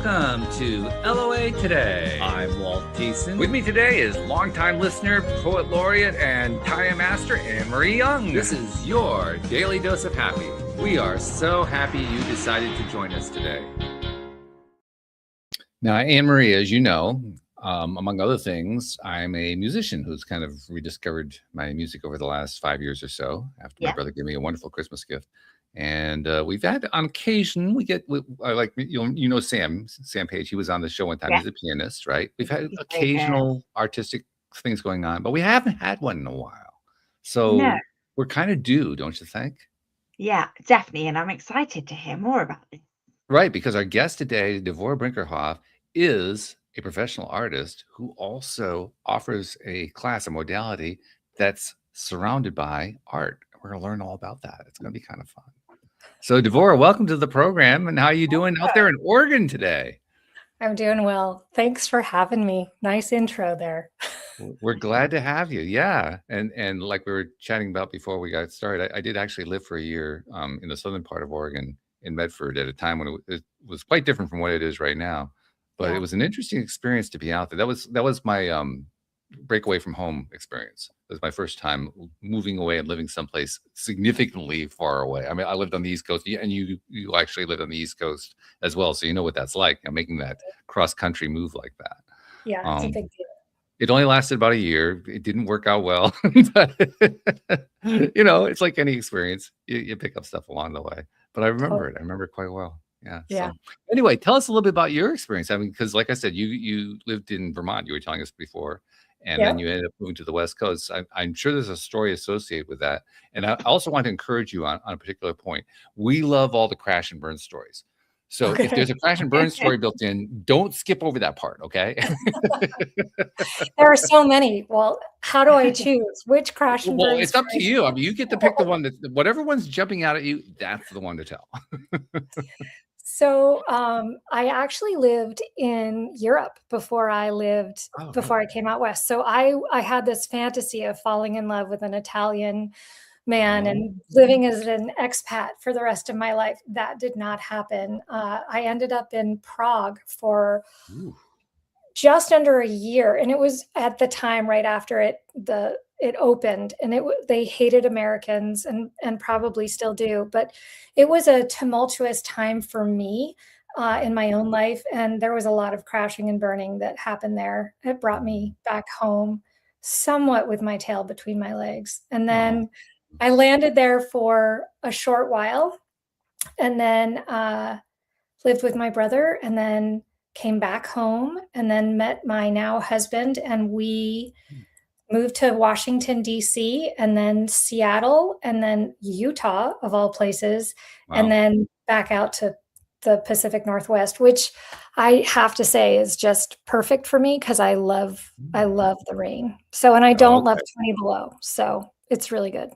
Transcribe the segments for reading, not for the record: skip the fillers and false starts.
Welcome to LOA Today. I'm Walt Thiessen. With me today is longtime listener, poet laureate, and Taya Master Anne-Marie Young. This is your Daily Dose of Happy. We are so happy you decided to join us today. Now, Anne-Marie, as you know, among other things, I'm a musician who's kind of rediscovered my music over the last 5 years or so after my brother gave me a wonderful Christmas gift. And we've had, on occasion, Sam Page. He was on the show one time. He's a pianist, right? We've had occasional artistic things going on, but we haven't had one in a while. So we're kind of due, don't you think? Yeah, definitely. And I'm excited to hear more about this. Right, because our guest today, Devorah Brinckerhoff, is a professional artist who also offers a class, a modality that's surrounded by art. We're going to learn all about that. It's going to be kind of fun. So, Devorah, welcome to the program. And how are you doing out there in Oregon today? I'm doing well. Thanks for having me. Nice intro there. We're glad to have you. Yeah. And like we were chatting about before we got started, I did actually live for a year in the southern part of Oregon in Medford at a time when it was quite different from what it is right now. But it was an interesting experience to be out there. That was my breakaway from home experience. It was my first time moving away and living someplace significantly far away. I mean, I lived on the East Coast, and you actually lived on the East Coast as well, so you know what that's like, making that cross country move like that. Yeah, it's a big deal. It only lasted about a year. It didn't work out well, but it's like any experience. You pick up stuff along the way. But I remember it. I remember it quite well. Yeah. So anyway, tell us a little bit about your experience. I mean, because like I said, you lived in Vermont. You were telling us before. And then you ended up moving to the West Coast. I'm sure there's a story associated with that. And I also want to encourage you on a particular point. We love all the crash and burn stories. So if there's a crash and burn story built in, don't skip over that part, okay? There are so many. Well, how do I choose which crash and burn? Well, it's up to you. I mean, you get to pick the one whatever one's jumping out at you, that's the one to tell. So I actually lived in Europe before I came out west. So I had this fantasy of falling in love with an Italian man and living as an expat for the rest of my life. That did not happen. I ended up in Prague for just under a year. And it was at the time right after it opened, and they hated Americans and probably still do, but it was a tumultuous time for me in my own life. And there was a lot of crashing and burning that happened there. It brought me back home somewhat with my tail between my legs. And then I landed there for a short while and then lived with my brother and then came back home and then met my now husband, and we moved to Washington, D.C., and then Seattle, and then Utah, of all places, and then back out to the Pacific Northwest, which I have to say is just perfect for me because I love the rain. So, and I don't love 20 below. So it's really good.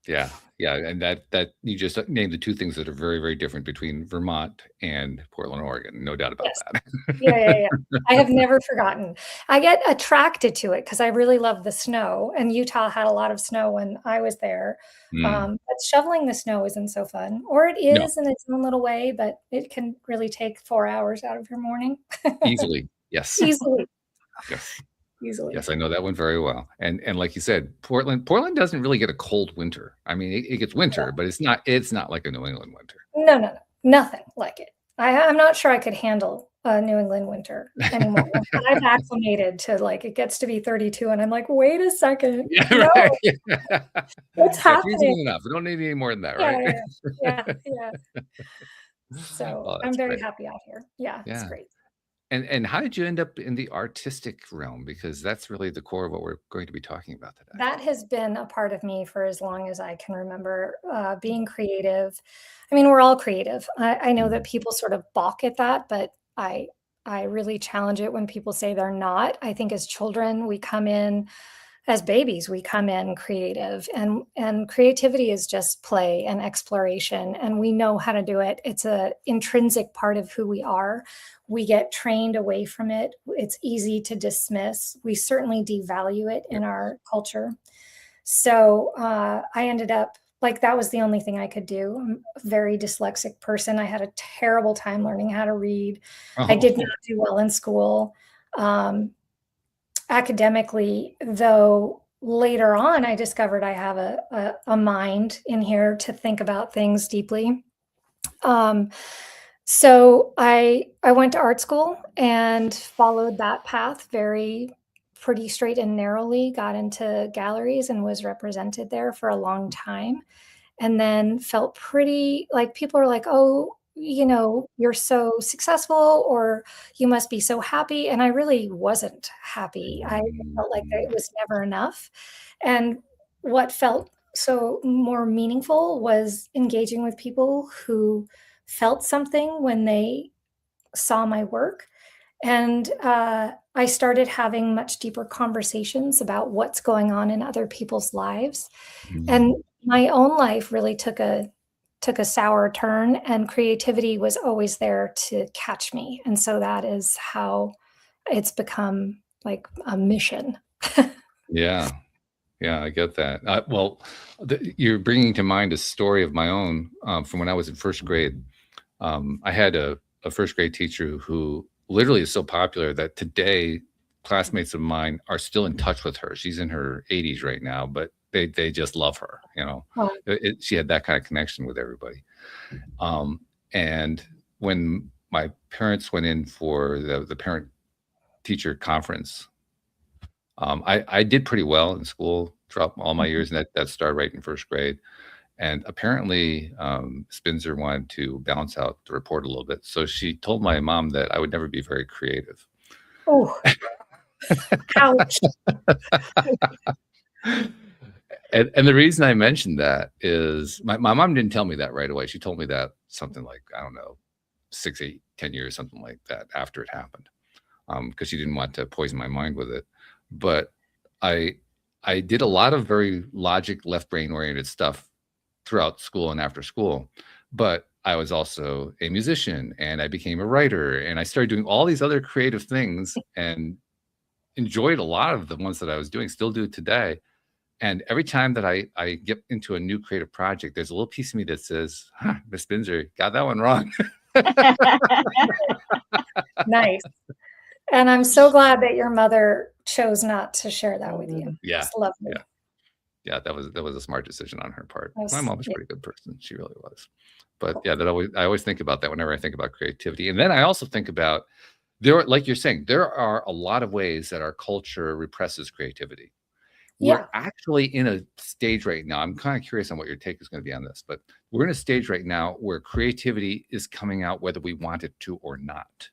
Yeah. Yeah. And that you just named the two things that are very, very different between Vermont and Portland, Oregon. No doubt about that. Yeah. I have never forgotten. I get attracted to it because I really love the snow, and Utah had a lot of snow when I was there. But shoveling the snow isn't so fun, or it is in its own little way, but it can really take 4 hours out of your morning. Easily. Yes. Easily. Yes. Easily. Yes, I know that one very well. And like you said, Portland doesn't really get a cold winter. I mean, it gets winter, but it's not like a New England winter. No, nothing like it. I'm not sure I could handle a New England winter anymore. I've acclimated to it gets to be 32, and I'm like, wait a second, what's happening? Enough. We don't need any more than that, right? Yeah. So I'm very happy out here. Yeah, it's great. And how did you end up in the artistic realm? Because that's really the core of what we're going to be talking about today. That has been a part of me for as long as I can remember, being creative. I mean, we're all creative. I know that people sort of balk at that, but I really challenge it when people say they're not. I think as children, as babies, we come in creative, and creativity is just play and exploration, and we know how to do it. It's an intrinsic part of who we are. We get trained away from it. It's easy to dismiss. We certainly devalue it in our culture. So I ended up like that was the only thing I could do. I'm a very dyslexic person. I had a terrible time learning how to read. I did not do well in school. Academically, though, later on, I discovered I have a mind in here to think about things deeply. So I went to art school and followed that path pretty straight and narrowly, got into galleries and was represented there for a long time. And then felt pretty like people are like, oh, you're so successful or you must be so happy. And I really wasn't happy. I felt like it was never enough. And what felt so more meaningful was engaging with people who felt something when they saw my work. And I started having much deeper conversations about what's going on in other people's lives. And my own life really took a sour turn, and creativity was always there to catch me. And so that is how it's become like a mission. Yeah. Yeah, I get that. Well, you're bringing to mind a story of my own from when I was in first grade. I had a first grade teacher who literally is so popular that today classmates of mine are still in touch with her. She's in her 80s right now, but they just love her. Oh. She had that kind of connection with everybody. And when my parents went in for the parent teacher conference, I did pretty well in school throughout all my years, and that started right in first grade. And apparently, Spinzer wanted to balance out the report a little bit. So she told my mom that I would never be very creative. Oh, ouch. And the reason I mentioned that is my mom didn't tell me that right away. She told me that something like, I don't know, 6, 8, 10 years, something like that after it happened, because she didn't want to poison my mind with it. But I did a lot of very logic, left brain oriented stuff throughout school and after school. But I was also a musician, and I became a writer, and I started doing all these other creative things and enjoyed a lot of the ones that I was doing, still do today. And every time that I get into a new creative project, there's a little piece of me that says, Miss Spinzer, got that one wrong. Nice. And I'm so glad that your mother chose not to share that with you. Yeah. It's lovely. Yeah, that was a smart decision on her part. My mom was a pretty good person. She really was. But yeah, I always think about that whenever I think about creativity. And then I also think about like you're saying, there are a lot of ways that our culture represses creativity. We're actually in a stage right now. I'm kind of curious on what your take is going to be on this, but we're in a stage right now where creativity is coming out whether we want it to or not.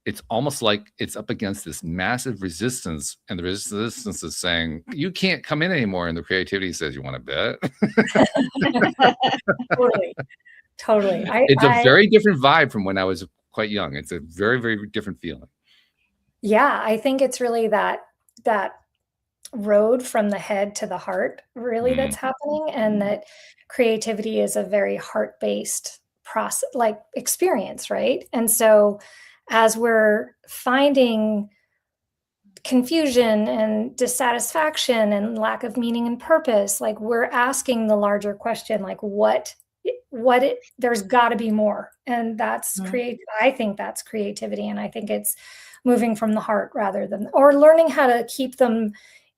It's almost like it's up against this massive resistance, and the resistance is saying, you can't come in anymore. And the creativity says, you want to bet? Totally. It's a very different vibe from when I was quite young. It's a very, very different feeling. Yeah, I think it's really that road from the head to the heart, really, that's happening, and that creativity is a very heart-based process, like experience, right? And so as we're finding confusion and dissatisfaction and lack of meaning and purpose, like we're asking the larger question, like there's got to be more. And that's I think that's creativity. And I think it's moving from the heart rather than, or learning how to keep them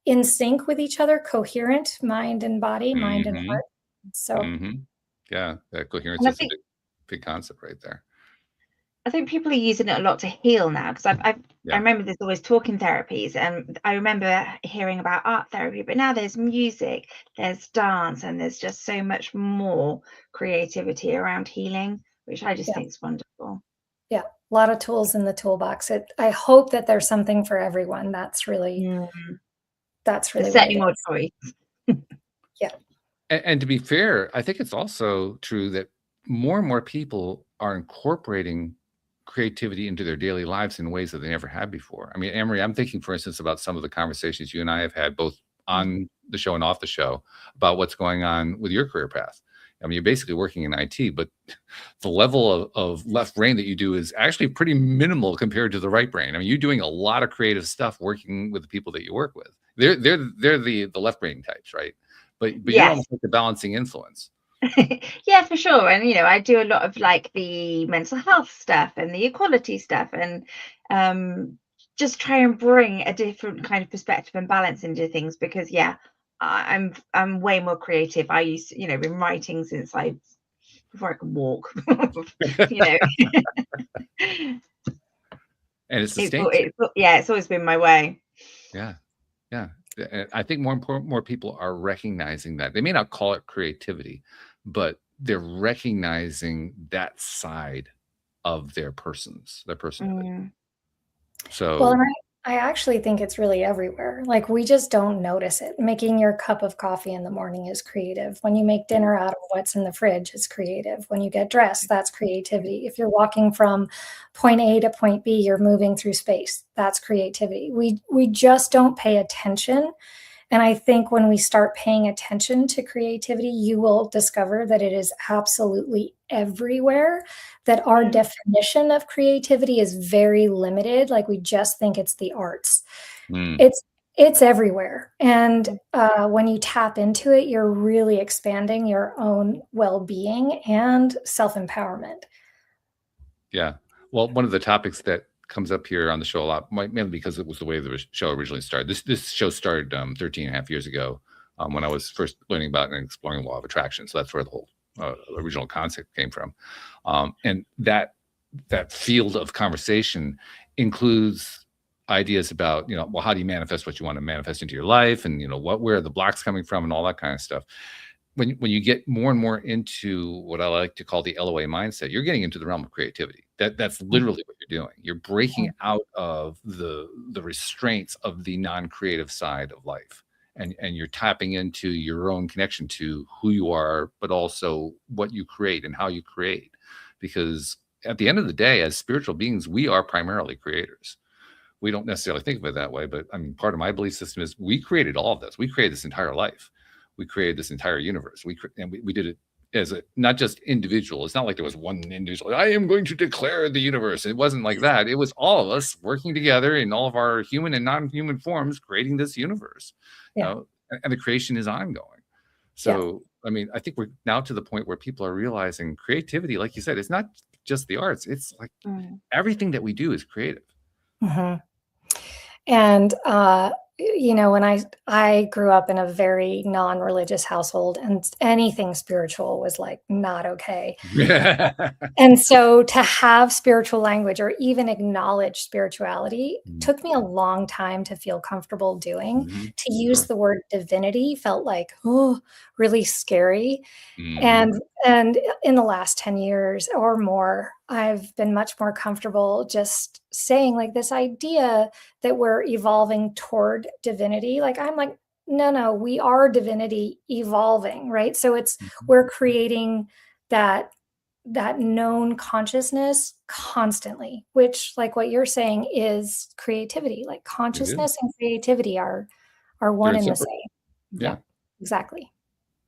in sync with each other, coherent, mind and body, mind and heart. So yeah, that coherence is a big concept right there. I think people are using it a lot to heal now, because I remember there's always talking therapies, and I remember hearing about art therapy, but now there's music, there's dance, and there's just so much more creativity around healing, which I just think is wonderful. Yeah, a lot of tools in the toolbox. I hope that there's something for everyone. That's really there's certainly more choice. Yeah. And to be fair, I think it's also true that more and more people are incorporating creativity into their daily lives in ways that they never had before. I mean, Anne-Marie, I'm thinking, for instance, about some of the conversations you and I have had both on the show and off the show about what's going on with your career path. I mean, you're basically working in IT, but the level of left brain that you do is actually pretty minimal compared to the right brain. I mean, you're doing a lot of creative stuff working with the people that you work with. They're the left brain types, right? but you're Yes. almost like the balancing influence. Yeah, for sure. And I do a lot of like the mental health stuff and the equality stuff, and just try and bring a different kind of perspective and balance into things, because I'm way more creative. I used to, been writing since before I could walk. And it's sustained. It's always been my way. Yeah. I think more people are recognizing that. They may not call it creativity, but they're recognizing that side of their personhood. So, well, and I actually think it's really everywhere. Like, we just don't notice it. Making your cup of coffee in the morning is creative. When you make dinner out of what's in the fridge, it's creative. When you get dressed, that's creativity. If you're walking from point A to point B, you're moving through space. That's creativity. We just don't pay attention. And I think when we start paying attention to creativity, you will discover that it is absolutely everywhere, that our definition of creativity is very limited. Like, we just think it's the arts. It's everywhere. And when you tap into it, you're really expanding your own well-being and self-empowerment. Yeah. Well, one of the topics that comes up here on the show a lot, mainly because it was the way the show originally started. This show started 13 and a half years ago, when I was first learning about and exploring the law of attraction. So that's where the whole original concept came from. And that field of conversation includes ideas about, well, how do you manifest what you want to manifest into your life, and where are the blocks coming from, and all that kind of stuff. When you get more and more into what I like to call the LOA mindset, you're getting into the realm of creativity. That's literally what you're doing. You're breaking out of the restraints of the non-creative side of life, and you're tapping into your own connection to who you are, but also what you create and how you create. Because at the end of the day, as spiritual beings, we are primarily creators. We don't necessarily think of it that way, but I mean, part of my belief system is we created all of this. We created this entire life. We created this entire universe. We did it as not just individual. It's not like there was one individual. I am going to declare the universe. It wasn't like that. It was all of us working together in all of our human and non-human forms, creating this universe. And the creation is ongoing. So, I mean, I think we're now to the point where people are realizing creativity, like you said, it's not just the arts. It's like everything that we do is creative. And when I grew up in a very non-religious household, and anything spiritual was like not okay. And so to have spiritual language or even acknowledge spirituality took me a long time to feel comfortable doing. To use the word divinity felt like, really scary. And in the last 10 years or more, I've been much more comfortable just saying, like, this idea that we're evolving toward divinity. Like, I'm like, no, we are divinity evolving, right? So we're creating that known consciousness constantly, which, like what you're saying, is creativity. Like, consciousness and creativity are one and the same. Yeah, exactly.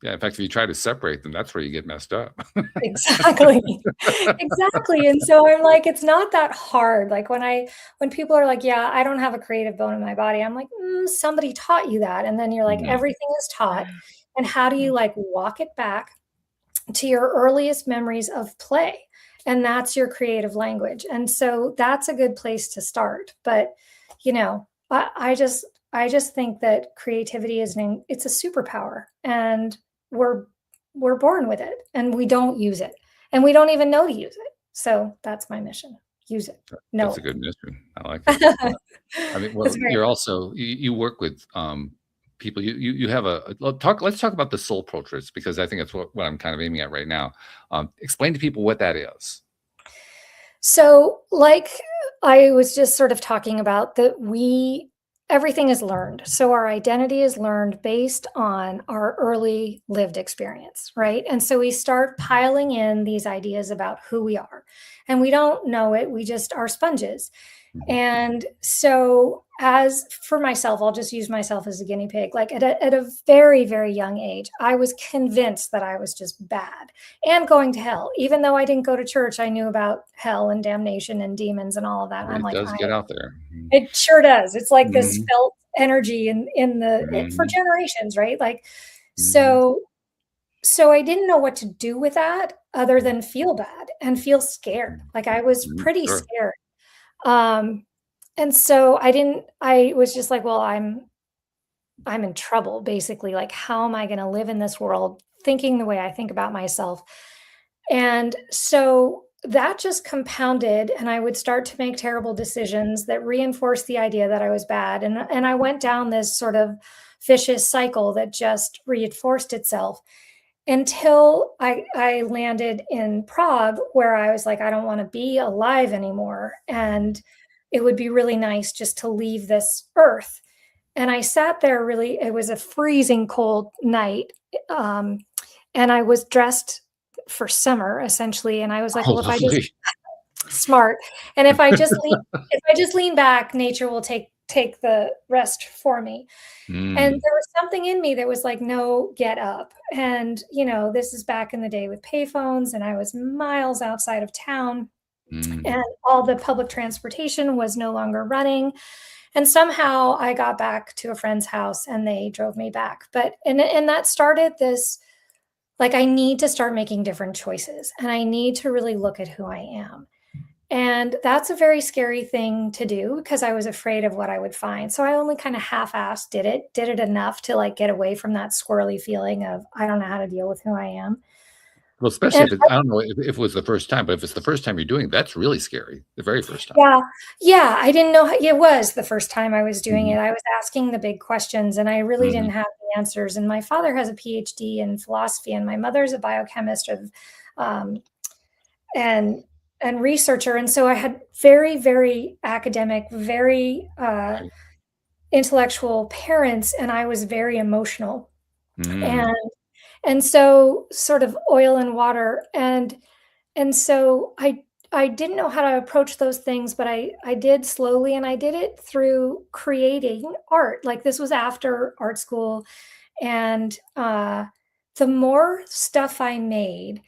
Yeah, in fact, if you try to separate them, that's where you get messed up. Exactly. And so I'm like, it's not that hard. Like, when people are like, yeah, I don't have a creative bone in my body, I'm like, somebody taught you that. And then you're like, everything is taught. And how do you like walk it back to your earliest memories of play? And that's your creative language. And so that's a good place to start. But, I just think that creativity it's a superpower, and we're born with it, and we don't use it, and we don't even know to use it. So that's my mission. Use it. No, that's a good mission. I like that. I mean, well, you're also, you work with people. You have let's talk about the soul portraits, because I think that's what I'm kind of aiming at right now. Explain to people what that is. So, like I was just sort of talking about, that everything is learned. So our identity is learned based on our early lived experience, right? And so we start piling in these ideas about who we are, and we don't know it. We just are sponges. And so, as for myself, I'll just use myself as a guinea pig. Like, at a very, very young age, I was convinced that I was just bad and going to hell. Even though I didn't go to church, I knew about hell and damnation and demons and all of that. It I'm does get out there. It sure does. It's like this felt energy in for generations, right? Like, So I didn't know what to do with that other than feel bad and feel scared. Like I was pretty Sure. scared. And so I was just like, well, I'm in trouble basically. Like, how am I going to live in this world thinking the way I think about myself? And so that just compounded, and I would start to make terrible decisions that reinforced the idea that I was bad. And I went down this sort of vicious cycle that just reinforced itself until I landed in Prague, where I was like, I don't want to be alive anymore. And it would be really nice just to leave this earth. And I sat there really, it was a freezing cold night. And I was dressed for summer essentially. And I was like, Oh, well, if I just lovely. smart, and if I just lean back, nature will take the rest for me. And there was something in me that was like, no, get up. And, this is back in the day with payphones, and I was miles outside of town, and all the public transportation was no longer running. And somehow I got back to a friend's house and they drove me back. But, and that started this, like, I need to start making different choices, and I need to really look at who I am. And that's a very scary thing to do because I was afraid of what I would find. So I only kind of half-assed did it enough to like get away from that squirrely feeling of, I don't know how to deal with who I am. Well, especially And if I don't know if it was the first time, but if it's the first time you're doing it, that's really scary. The very first time. Yeah. I didn't know it was the first time I was doing it. I was asking the big questions and I really didn't have the answers. And my father has a PhD in philosophy and my mother's a biochemist and researcher. And so I had very, very academic, very intellectual parents, and I was very emotional. And so sort of oil and water. And so I didn't know how to approach those things, but I did slowly, and I did it through creating art. Like this was after art school. And the more stuff I made,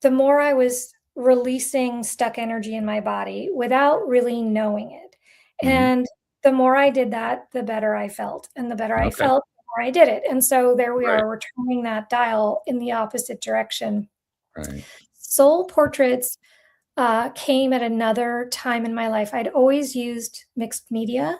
the more I was releasing stuck energy in my body without really knowing it. And the more I did that, the better I felt. And the better I felt, the more I did it. And so there we are, we're turning that dial in the opposite direction. Right. Soul portraits came at another time in my life. I'd always used mixed media,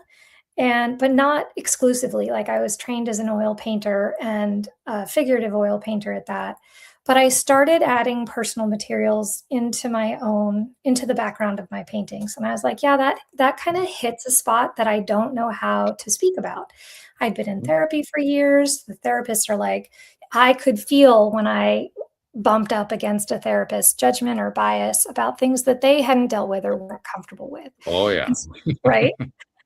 but not exclusively. Like I was trained as an oil painter and a figurative oil painter at that. But I started adding personal materials into the background of my paintings. And I was like, yeah, that kind of hits a spot that I don't know how to speak about. I'd been in therapy for years. The therapists are like, I could feel when I bumped up against a therapist's judgment or bias about things that they hadn't dealt with or weren't comfortable with. Oh, yeah. Right.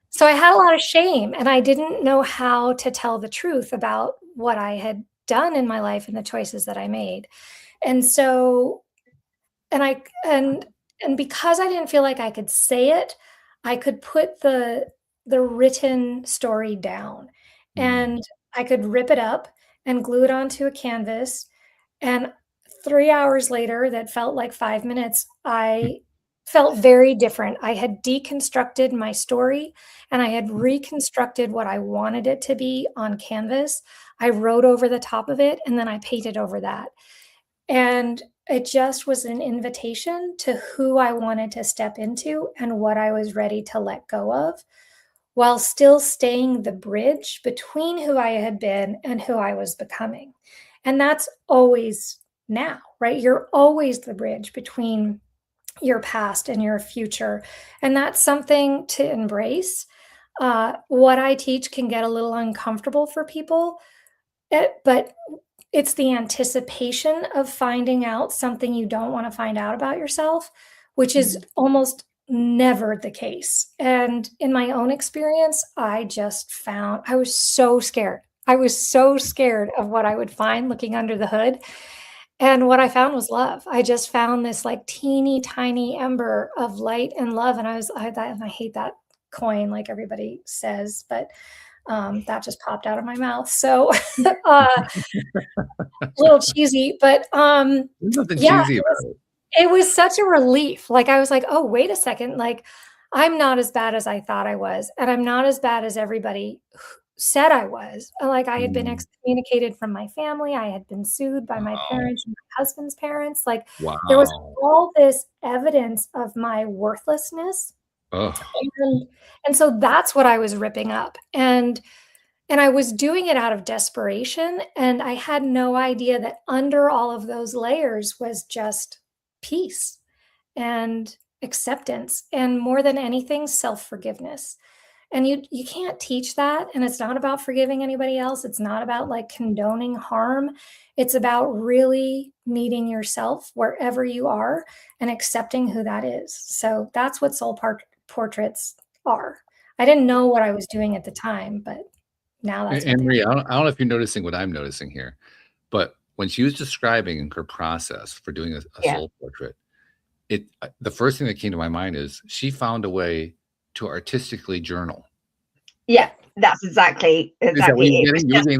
So I had a lot of shame and I didn't know how to tell the truth about what I had done in my life and the choices that I made. And so, and because I didn't feel like I could say it, I could put the written story down and I could rip it up and glue it onto a canvas. And 3 hours later, that felt like 5 minutes, I felt very different. I had deconstructed my story and I had reconstructed what I wanted it to be on canvas. I wrote over the top of it and then I painted over that. And it just was an invitation to who I wanted to step into and what I was ready to let go of, while still staying the bridge between who I had been and who I was becoming. And that's always now, right? You're always the bridge between your past and your future. And that's something to embrace. What I teach can get a little uncomfortable for people, but it's the anticipation of finding out something you don't want to find out about yourself, which is almost never the case. And in my own experience, I just found I was so scared. I was so scared of what I would find looking under the hood. And what I found was love. I just found this like teeny tiny ember of light and love. And I hate that coin, like everybody says, but that just popped out of my mouth. So a little cheesy, but There's nothing cheesy about it. It was such a relief. Like I was like, oh, wait a second. Like I'm not as bad as I thought I was. And I'm not as bad as everybody said I was. Like, I had been excommunicated from my family. I had been sued by my parents and my husband's parents. Like, there was all this evidence of my worthlessness. And so that's what I was ripping up. And I was doing it out of desperation. And I had no idea that under all of those layers was just peace and acceptance, and more than anything, self-forgiveness. And you can't teach that. And it's not about forgiving anybody else. It's not about like condoning harm. It's about really meeting yourself wherever you are and accepting who that is. So that's what soul portraits are. I didn't know what I was doing at the time, but now that's and Maria, I don't know if you're noticing what I'm noticing here, but when she was describing her process for doing a soul portrait, the first thing that came to my mind is she found a way to artistically journal. Yeah, that's exactly. Is that what you're getting?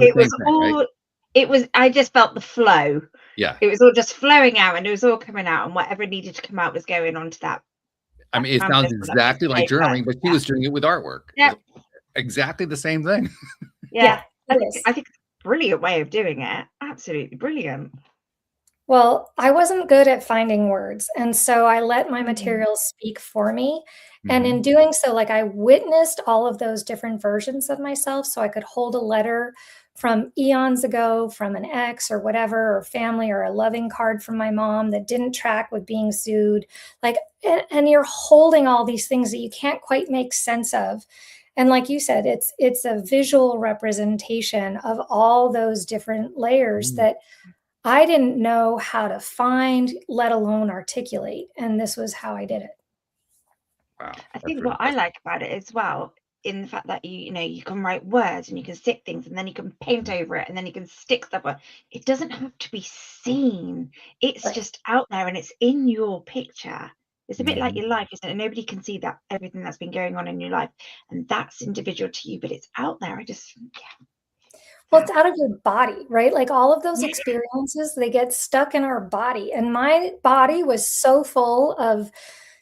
It was I just felt the flow. Yeah. It was all just flowing out, and it was all coming out, and whatever needed to come out was going onto that. I mean, it sounds exactly like journaling, but she was doing it with artwork. Yeah. Exactly the same thing. Yeah. I think it's a brilliant way of doing it. Absolutely brilliant. Well, I wasn't good at finding words. And so I let my materials speak for me. And in doing so, like, I witnessed all of those different versions of myself. So I could hold a letter from eons ago from an ex or whatever, or family, or a loving card from my mom that didn't track with being sued. Like, and you're holding all these things that you can't quite make sense of. And like you said, it's a visual representation of all those different layers that I didn't know how to find, let alone articulate. And this was how I did it. Wow. I think what I like about it as well, in the fact that you can write words and you can stick things, and then you can paint over it, and then you can stick stuff. It doesn't have to be seen. It's just out there, and it's in your picture. It's a bit like your life, isn't it? Nobody can see that everything that's been going on in your life, and that's individual to you, but it's out there. Well, it's out of your body, right? Like, all of those experiences, they get stuck in our body. And my body was so full of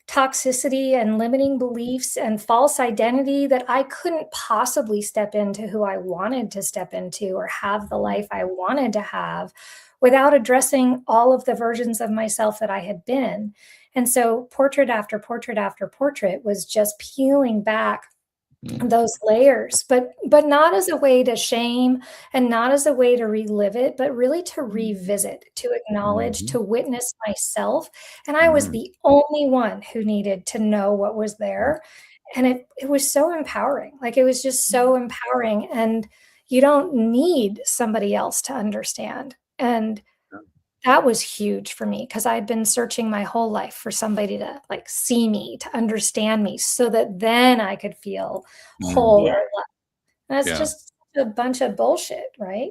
toxicity and limiting beliefs and false identity that I couldn't possibly step into who I wanted to step into or have the life I wanted to have without addressing all of the versions of myself that I had been. And so portrait after portrait after portrait was just peeling back those layers, but not as a way to shame and not as a way to relive it, but really to revisit, to acknowledge, to witness myself. And I was the only one who needed to know what was there. And it was so empowering. Like, it was just so empowering. And you don't need somebody else to understand. And that was huge for me, because I'd been searching my whole life for somebody to like see me, to understand me, so that then I could feel whole or loved. That's just a bunch of bullshit, right?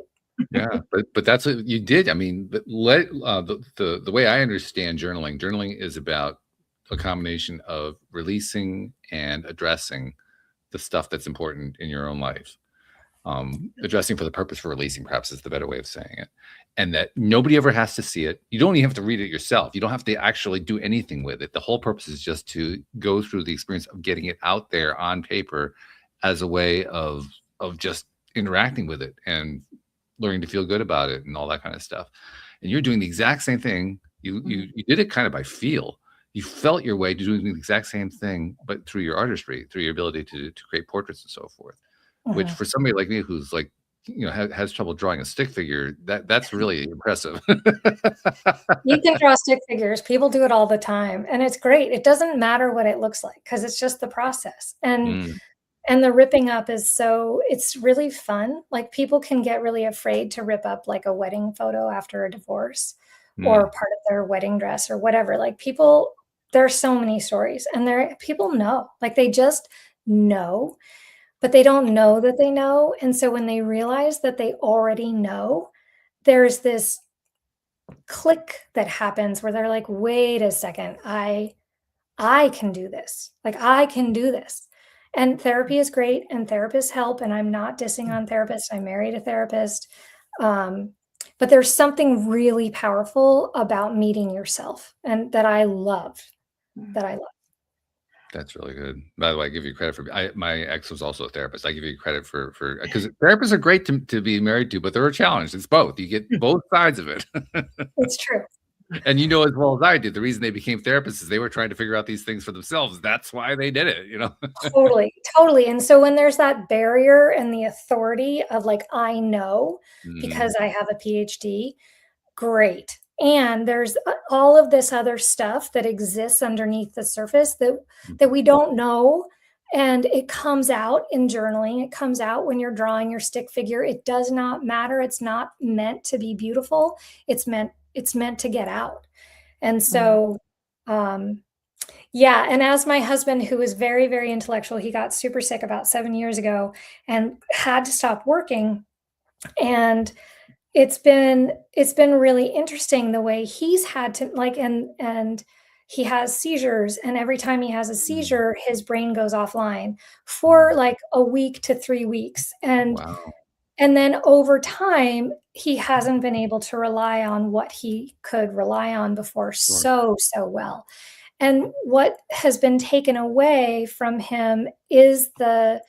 Yeah, but that's what you did. I mean, the way I understand journaling is about a combination of releasing and addressing the stuff that's important in your own life. Addressing for the purpose for releasing, perhaps, is the better way of saying it. And that nobody ever has to see it. You don't even have to read it yourself. You don't have to actually do anything with it. The whole purpose is just to go through the experience of getting it out there on paper as a way of just interacting with it and learning to feel good about it and all that kind of stuff. And you're doing the exact same thing. You did it kind of by feel. You felt your way to doing the exact same thing, but through your artistry, through your ability to create portraits and so forth. Which, for somebody like me who's like, has trouble drawing a stick figure, that's really impressive. You can draw stick figures. People do it all the time, and it's great. It doesn't matter what it looks like, because it's just the process. And the ripping up it's really fun. Like, people can get really afraid to rip up like a wedding photo after a divorce or part of their wedding dress or whatever. Like, there are so many stories, and people know, like, they just know. But they don't know that they know. And so when they realize that they already know, there's this click that happens where they're like, wait a second, I can do this. Like, I can do this. And therapy is great, and therapists help. And I'm not dissing on therapists. I married a therapist. But there's something really powerful about meeting yourself, and that I love. That's really good. By the way, I give you credit for my ex was also a therapist. I give you credit for because therapists are great to be married to, but they're a challenge. It's both. You get both sides of it. It's true. And you know as well as I did, the reason they became therapists is they were trying to figure out these things for themselves. That's why they did it, you know? Totally, totally. And so when there's that barrier and the authority of like, I know because I have a PhD, great. And there's all of this other stuff that exists underneath the surface that we don't know. And it comes out in journaling. It comes out when you're drawing your stick figure. It does not matter. It's not meant to be beautiful. It's meant to get out. And so, yeah. And as my husband, who was very, very intellectual, he got super sick about 7 years ago and had to stop working. And it's been really interesting the way he's had to like, and he has seizures, and every time he has a seizure, his brain goes offline for like a week to 3 weeks. And then over time, he hasn't been able to rely on what he could rely on before so well. And what has been taken away from him is that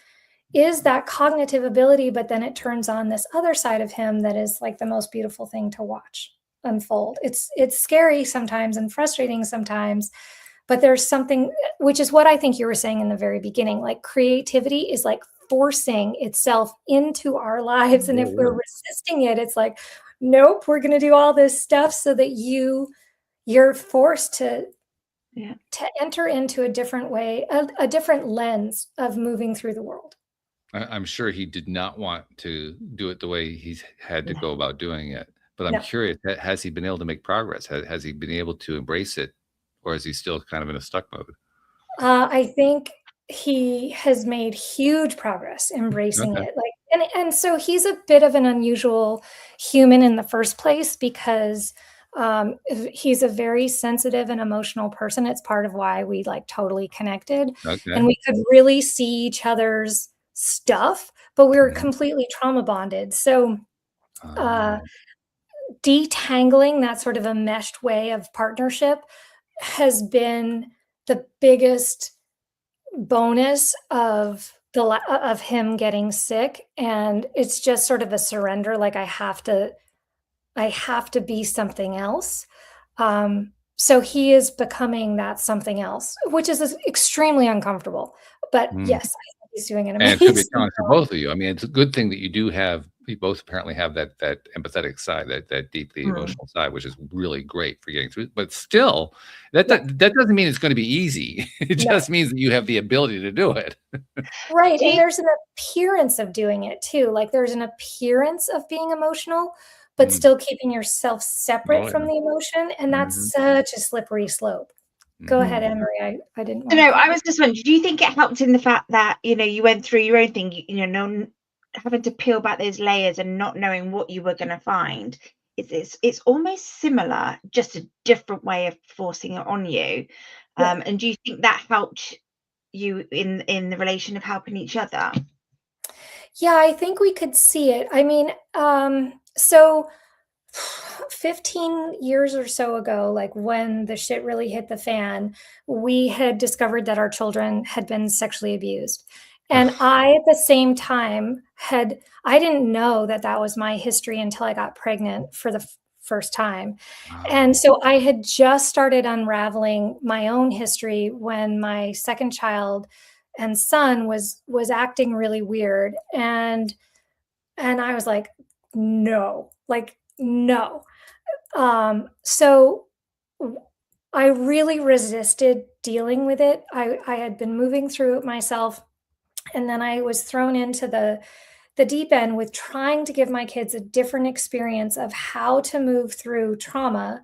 cognitive ability, but then it turns on this other side of him that is like the most beautiful thing to watch unfold. It's scary sometimes and frustrating sometimes, but there's something, which is what I think you were saying in the very beginning, like creativity is like forcing itself into our lives. And if we're resisting it, it's like, nope, we're going to do all this stuff so that you're forced to enter into a different way, a different lens of moving through the world. I'm sure he did not want to do it the way he's had to go about doing it. But I'm curious, has he been able to make progress? Has he been able to embrace it? Or is he still kind of in a stuck mode? I think he has made huge progress embracing it. Like, and so he's a bit of an unusual human in the first place because he's a very sensitive and emotional person. It's part of why we like totally connected. And we could really see each other's stuff, but we were completely trauma bonded. So detangling that sort of a meshed way of partnership has been the biggest bonus of him getting sick. And it's just sort of a surrender. Like I have to be something else. So he is becoming that something else, which is extremely uncomfortable. But yes, I think he's doing an amazing job. And it could be a challenge for both of you. I mean, it's a good thing that you both apparently have that empathetic side, that deeply emotional side, which is really great for getting through. But still, that doesn't mean it's going to be easy. It just means that you have the ability to do it. Right. And there's an appearance of doing it too. Like there's an appearance of being emotional, but still keeping yourself separate from the emotion. And that's such a slippery slope. Go ahead, Anne-Marie. I didn't want No, I was just wondering, do you think it helped in the fact that, you went through your own thing, having to peel back those layers and not knowing what you were going to find? It's almost similar, just a different way of forcing it on you. And do you think that helped you in the relation of helping each other? Yeah, I think we could see it. I mean, so 15 years or so ago, like when the shit really hit the fan, we had discovered that our children had been sexually abused. And I, at the same time, I didn't know that was my history until I got pregnant for the first time. And so I had just started unraveling my own history when my second child and son was acting really weird. And I was like, no. So I really resisted dealing with it. I had been moving through it myself. And then I was thrown into the deep end with trying to give my kids a different experience of how to move through trauma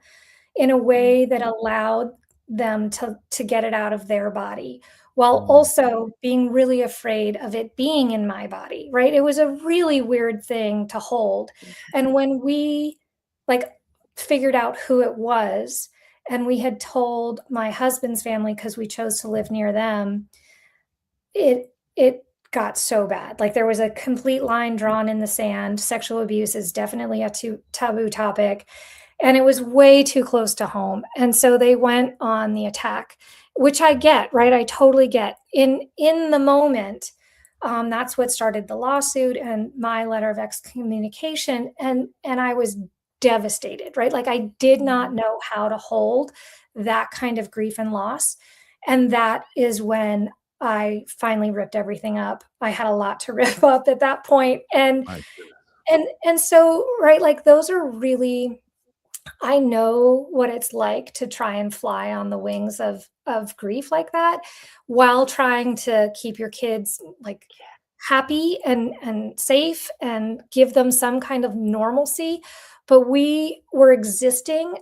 in a way that allowed them to get it out of their body, while also being really afraid of it being in my body, right? It was a really weird thing to hold. And when we figured out who it was, and we had told my husband's family because we chose to live near them, it got so bad. Like there was a complete line drawn in the sand. Sexual abuse is definitely a taboo topic. and it was way too close to home. And so they went on the attack, which I get, right? I totally get. In the moment, that's what started the lawsuit and my letter of excommunication. And I was devastated, right? Like I did not know how to hold that kind of grief and loss. And that is when I finally ripped everything up. I had a lot to rip up at that point. And so, right, like those are really, I know what it's like to try and fly on the wings of grief like that while trying to keep your kids like happy and safe and give them some kind of normalcy. But we were existing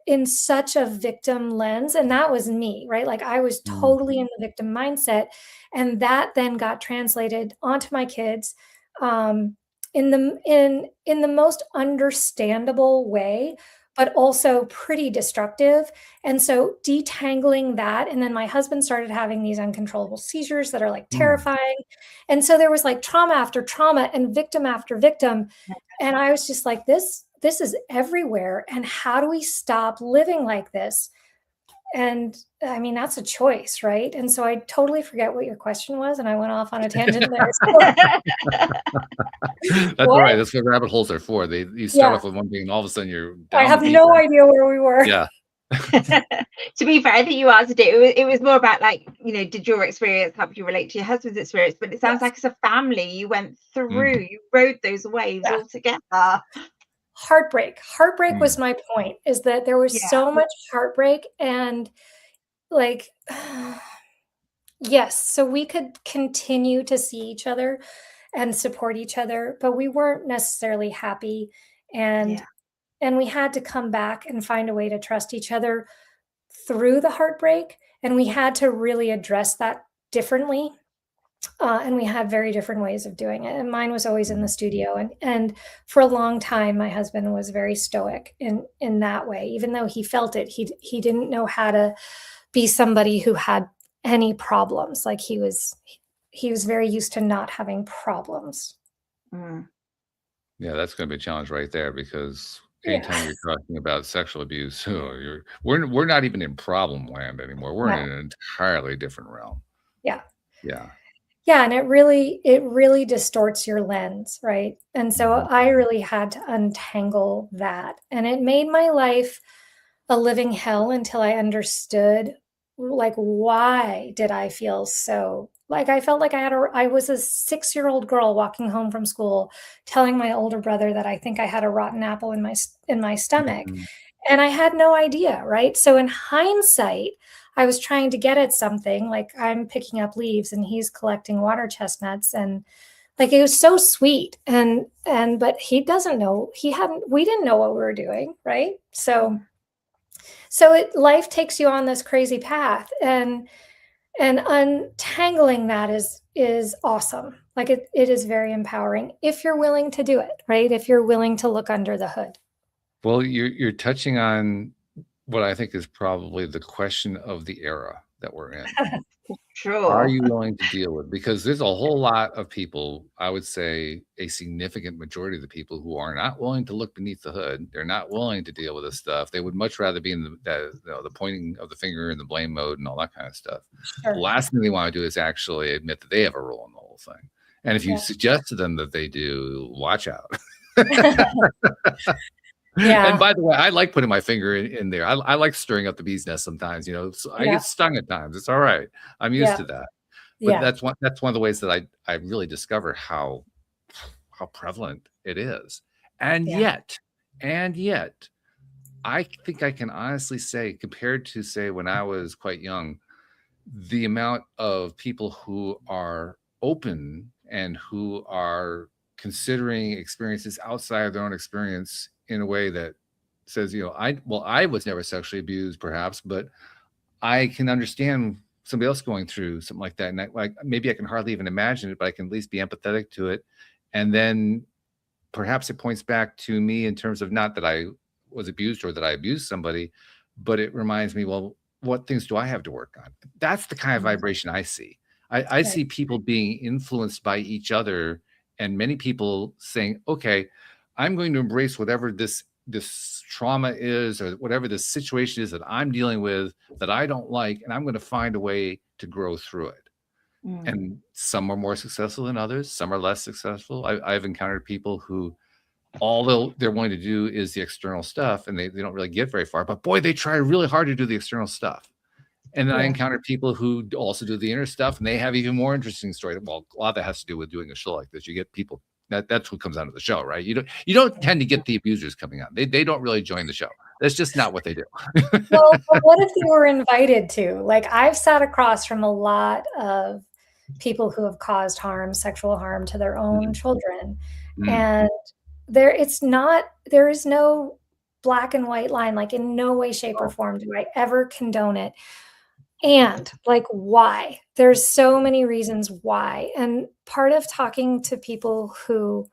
in such a victim lens, and that was me, right? Like I was totally in the victim mindset, and that then got translated onto my kids in the most understandable way, but also pretty destructive. And so detangling that, and then my husband started having these uncontrollable seizures that are like terrifying. And so there was like trauma after trauma and victim after victim. And I was just like, this is everywhere. And how do we stop living like this? And I mean, that's a choice, right? And so I totally forget what your question was, and I went off on a tangent there. That's all right. That's what rabbit holes are for. You start off with one thing, and all of a sudden you're down. I have no idea where we were. Yeah. To be fair, I think you answered it. It was more about like, did your experience help you relate to your husband's experience? But it sounds like as a family, you went through, you rode those waves all together. Heartbreak was my point, is that there was so much heartbreak, and like, yes, so we could continue to see each other and support each other, but we weren't necessarily happy. And we had to come back and find a way to trust each other through the heartbreak. And we had to really address that differently. And we had very different ways of doing it. And mine was always in the studio. And for a long time, my husband was very stoic in that way. Even though he felt it, he didn't know how to be somebody who had any problems. Like he was very used to not having problems. Yeah, that's going to be a challenge right there, because anytime you're talking about sexual abuse, we're not even in problem land anymore. We're in an entirely different realm. Yeah, and it really distorts your lens, right? And so I really had to untangle that, and it made my life a living hell until I understood, like, why did I feel so, like, I felt like I was a 6-year-old girl walking home from school telling my older brother that I think I had a rotten apple in my stomach. And I had no idea, right? So in hindsight, I was trying to get at something, like I'm picking up leaves and he's collecting water chestnuts, and like it was so sweet. And but he doesn't know, we didn't know what we were doing, right? So life takes you on this crazy path, and untangling that is awesome. Like it is very empowering if you're willing to do it, right? If you're willing to look under the hood. Well, you're touching on what I think is probably the question of the era that we're in. Sure. Are you willing to deal with? Because there's a whole lot of people, I would say a significant majority of the people, who are not willing to look beneath the hood. They're not willing to deal with this stuff. They would much rather be in the pointing of the finger and the blame mode and all that kind of stuff. Sure. The last thing they want to do is actually admit that they have a role in the whole thing. And if you suggest to them that they do, watch out. And by the way, I like putting my finger in there. I like stirring up the bee's nest sometimes, so I get stung at times. It's all right. I'm used to that. But that's one of the ways that I really discover how prevalent it is. And yet, I think I can honestly say, compared to, say, when I was quite young, the amount of people who are open and who are considering experiences outside of their own experience in a way that says, I was never sexually abused, perhaps, but I can understand somebody else going through something like that. And maybe I can hardly even imagine it, but I can at least be empathetic to it. And then perhaps it points back to me in terms of not that I was abused or that I abused somebody, but it reminds me, well, what things do I have to work on? That's the kind of vibration I see. I see people being influenced by each other, and many people saying, okay, I'm going to embrace whatever this this trauma is, or whatever the situation is that I'm dealing with that I don't like, and I'm going to find a way to grow through it. And some are more successful than others. Some are less successful. I've encountered people who all they're wanting to do is the external stuff, and they don't really get very far. But boy, they try really hard to do the external stuff. And then I encounter people who also do the inner stuff, and they have even more interesting stories. Well, a lot of that has to do with doing a show like this. You get people that's what comes out of the show, right? You don't tend to get the abusers coming on. They don't really join the show. That's just not what they do. Well, but what if they were invited to? Like, I've sat across from a lot of people who have caused harm, sexual harm to their own children, and there is no black and white line. Like, in no way, shape, or form do I ever condone it. And like, why? There's so many reasons why. And part of talking to people who,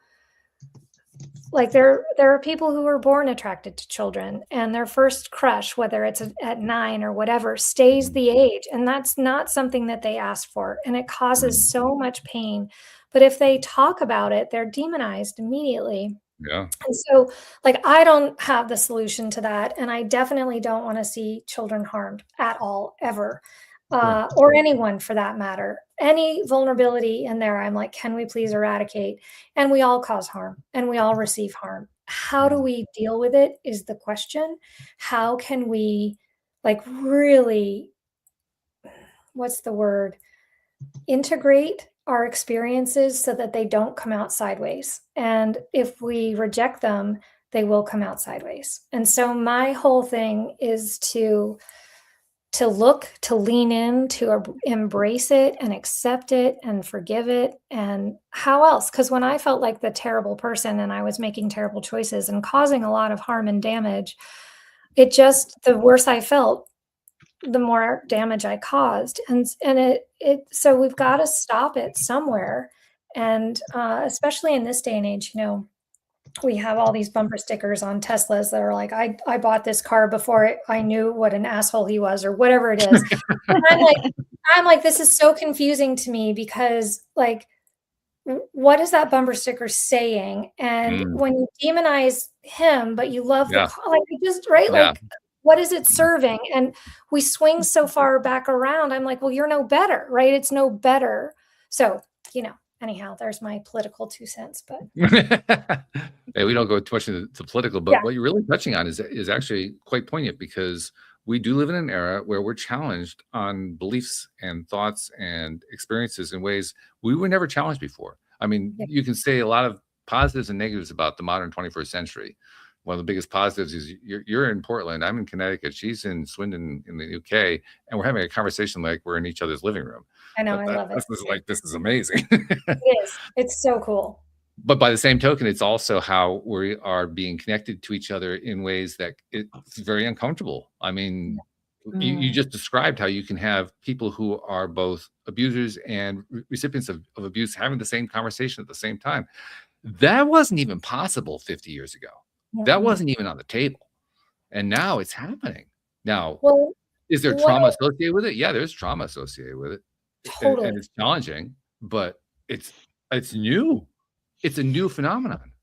like, there are people who are born attracted to children, and their first crush, whether it's at 9 or whatever, stays the age. And that's not something that they asked for. And it causes so much pain. But if they talk about it, they're demonized immediately. Yeah. And so, like, I don't have the solution to that. And I definitely don't want to see children harmed at all, ever, or anyone for that matter. Any vulnerability in there, I'm like, can we please eradicate? And we all cause harm, and we all receive harm. How do we deal with it is the question. How can we, like, really, what's the word? Integrate our experiences so that they don't come out sideways. And if we reject them, they will come out sideways. And so my whole thing is to lean in, to embrace it and accept it and forgive it. And how else? Because when I felt like the terrible person and I was making terrible choices and causing a lot of harm and damage, the worse I felt, the more damage I caused. And so we've got to stop it somewhere. And especially in this day and age, we have all these bumper stickers on Teslas that are like, I bought this car before I knew what an asshole he was, or whatever it is. And I'm like, this is so confusing to me, because, like, what is that bumper sticker saying? And when you demonize him, but you love the car, like, like, what is it serving? And we swing so far back around. I'm like, well, you're no better, right? It's no better. So, anyhow, there's my political 2 cents. But hey, we don't go too much into political, but what you're really touching on is actually quite poignant, because we do live in an era where we're challenged on beliefs and thoughts and experiences in ways we were never challenged before. I mean, you can say a lot of positives and negatives about the modern 21st century. One of the biggest positives is you're in Portland, I'm in Connecticut, she's in Swindon in the UK, and we're having a conversation like we're in each other's living room. I know, I love it. This is amazing. It is. It's so cool. But by the same token, it's also how we are being connected to each other in ways that it's very uncomfortable. I mean, you just described how you can have people who are both abusers and recipients of abuse having the same conversation at the same time. That wasn't even possible 50 years ago. That wasn't even on the table. And now it's happening. Now, is there trauma associated with it? Yeah, there's trauma associated with it. Totally. And it's challenging, but it's new. It's a new phenomenon.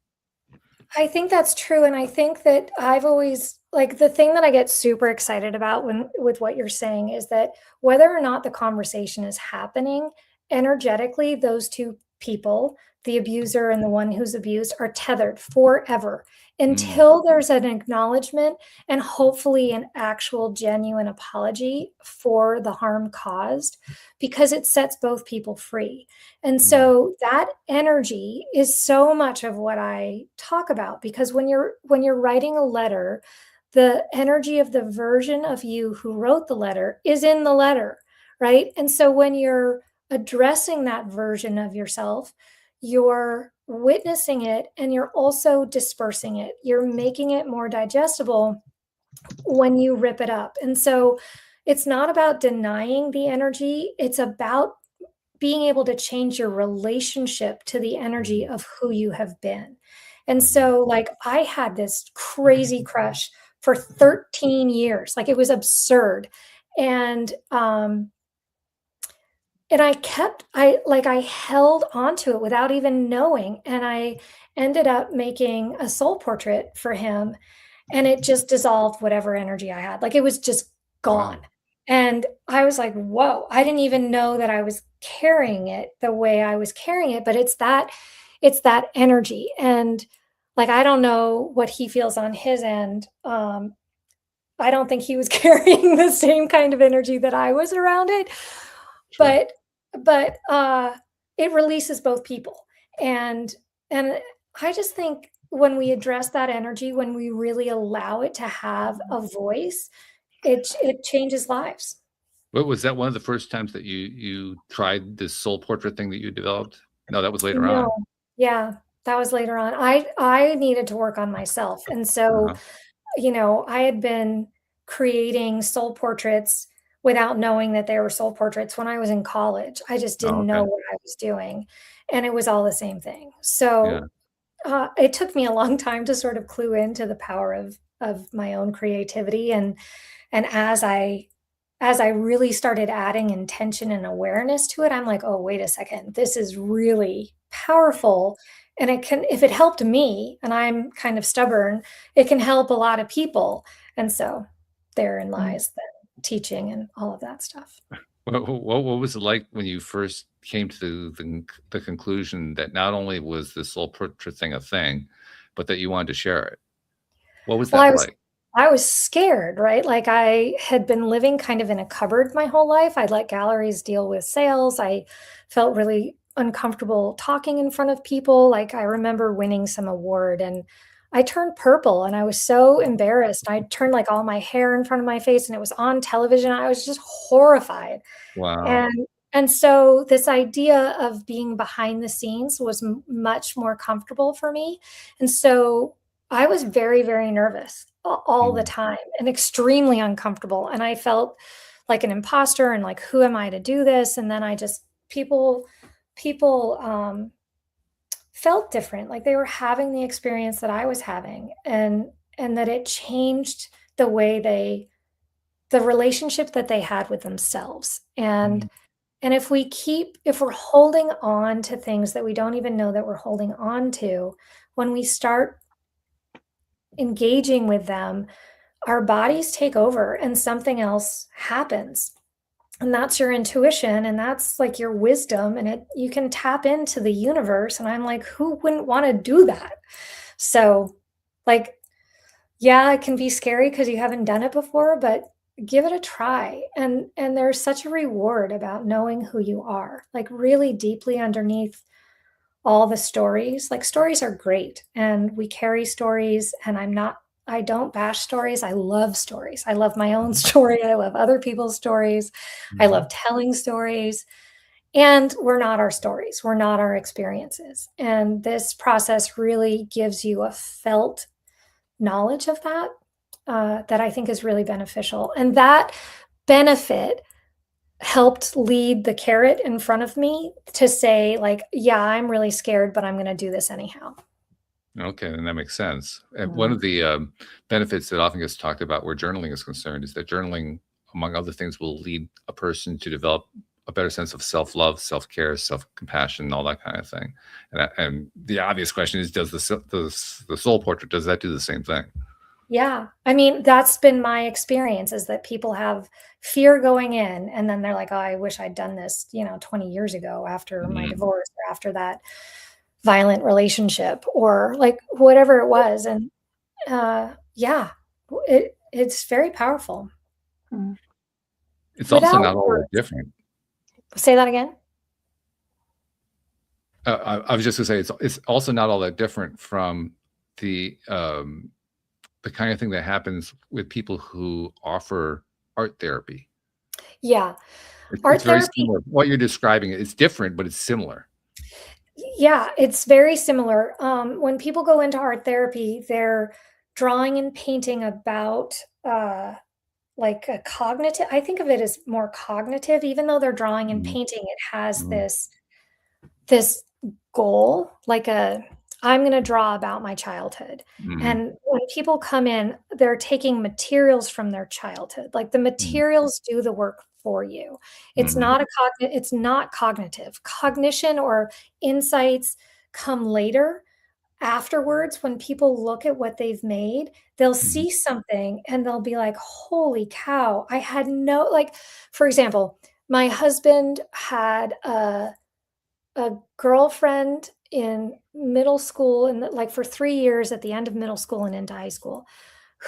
I think that's true. And I think that I've always, like, the thing that I get super excited about with what you're saying is that whether or not the conversation is happening, energetically, those two people, the abuser and the one who's abused, are tethered forever until there's an acknowledgement and hopefully an actual genuine apology for the harm caused, because it sets both people free. And so that energy is so much of what I talk about, because when you're writing a letter, the energy of the version of you who wrote the letter is in the letter, right? And so when you're addressing that version of yourself, you're witnessing it, and you're also dispersing it. You're making it more digestible when you rip it up. And so it's not about denying the energy. It's about being able to change your relationship to the energy of who you have been. And so, like, I had this crazy crush for 13 years. Like, it was absurd. And I held onto it without even knowing, and I ended up making a soul portrait for him, and it just dissolved whatever energy I had. Like, it was just gone. Wow. And I was like, "Whoa." I didn't even know that I was carrying it the way I was carrying it, but it's that energy. And, like, I don't know what he feels on his end. I don't think he was carrying the same kind of energy that I was around it, Sure. but but it releases both people. And I just think when we address that energy, when we really allow it to have a voice, it changes lives. What was that one of the first times that you tried this soul portrait thing that you developed? No, that was later No. on. Yeah, that was later on. I needed to work on myself, and so, Uh-huh. I had been creating soul portraits without knowing that they were soul portraits when I was in college. I just Oh, didn't know okay. what I was doing, and it was all the same thing. Yeah. So, it took me a long time to sort of clue into the power of my own creativity, and as I really started adding intention and awareness to it, I'm like, "Oh, wait a second. This is really powerful, and it can if it helped me, and I'm kind of stubborn, it can help a lot of people." And so therein Mm. lies the teaching and all of that stuff. What was it like when you first came to the conclusion that not only was the soul portrait thing a thing, but that you wanted to share it? What was Well, that like? I was scared, right? Like, I had been living kind of in a cupboard my whole life. I'd let galleries deal with sales. I felt really uncomfortable talking in front of people. Like, I remember winning some award and I turned purple and I was so embarrassed. I turned like all my hair in front of my face and it was on television. I was just horrified. Wow. And so this idea of being behind the scenes was much more comfortable for me. And so I was very, very nervous all the Mhm. time and extremely uncomfortable. And I felt like an imposter and like, who am I to do this? And then I just people felt different, like they were having the experience that I was having, and that it changed the way the relationship that they had with themselves. Mhm. And if we're holding on to things that we don't even know that we're holding on to, when we start engaging with them, our bodies take over and something else happens. And that's your intuition and that's like your wisdom and it you can tap into the universe and I'm like, who wouldn't want to do that? So, like, yeah, it can be scary because you haven't done it before, but give it a try. And there's such a reward about knowing who you are, like really deeply underneath all the stories. Like, stories are great and we carry stories, and I don't bash stories. I love stories. I love my own Mhm. story. I love other people's stories. I love Mhm. telling stories. And we're not our stories. We're not our experiences. And this process really gives you a felt knowledge of that, that I think is really beneficial. And that benefit helped lead the carrot in front of me to say, like, yeah, I'm really scared, but I'm going to do this anyhow. Okay, then that makes sense. And one Mm. of the benefits that often gets talked about where journaling is concerned is that journaling, among other things, will lead a person to develop a better sense of self-love, self-care, self-compassion, all that kind of thing. And the obvious question is, does the soul portrait, does that do the same thing? Yeah. I mean, that's been my experience, is that people have fear going in and then they're like, "Oh, I wish I'd done this, 20 years ago after my Mhm. divorce or after that violent relationship," or like whatever it was. And yeah, it's very powerful. Mm. It's also Without not all that words. different. Say that again? I was just gonna say it's also not all that different from the kind of thing that happens with people who offer art therapy. Yeah. It's Art very therapy. similar. What you're describing, it's different, but it's similar. Yeah, it's very similar. When people go into art therapy, they're drawing and painting about like a cognitive, I think of it as more cognitive, even though they're drawing and Mhm, painting, it has mhm, this goal, like I'm going to draw about my childhood. mhm, And when people come in, they're taking materials from their childhood. Like, the mhm, materials do the work for you. It's not it's not cognitive. Cognition or insights come later. Afterwards, when people look at what they've made, they'll see something and they'll be like, holy cow, I had no, like, for example, my husband had a girlfriend in middle school, and like for 3 years at the end of middle school and into high school,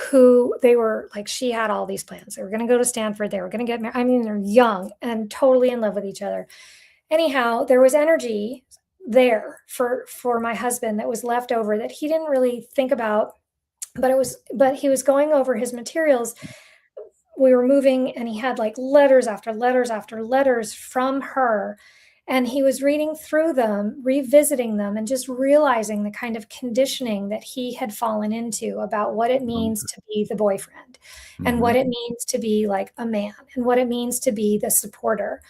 who they were like, she had all these plans. They were going to go to Stanford. They were going to get married. I mean, they're young and totally in love with each other. Anyhow, there was energy there for my husband that was left over that he didn't really think about, but he was going over his materials. We were moving and he had like letters after letters after letters from her, and he was reading through them, revisiting them, and just realizing the kind of conditioning that he had fallen into about what it means to be the boyfriend and what it means to be like a man and what it means to be the supporter.